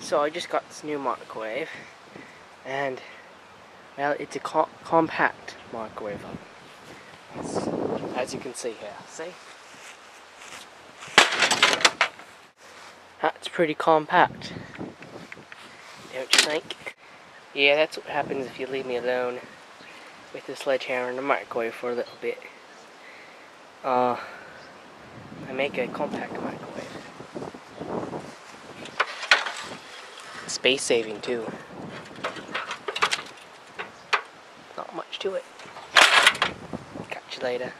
So I just got this new microwave, and well, it's a compact microwave, as you can see here. See? That's pretty compact, don't you think? Yeah, that's what happens if you leave me alone with the sledgehammer and the microwave for a little bit. I make a compact microwave. Space saving too. Not much to it. Catch you later.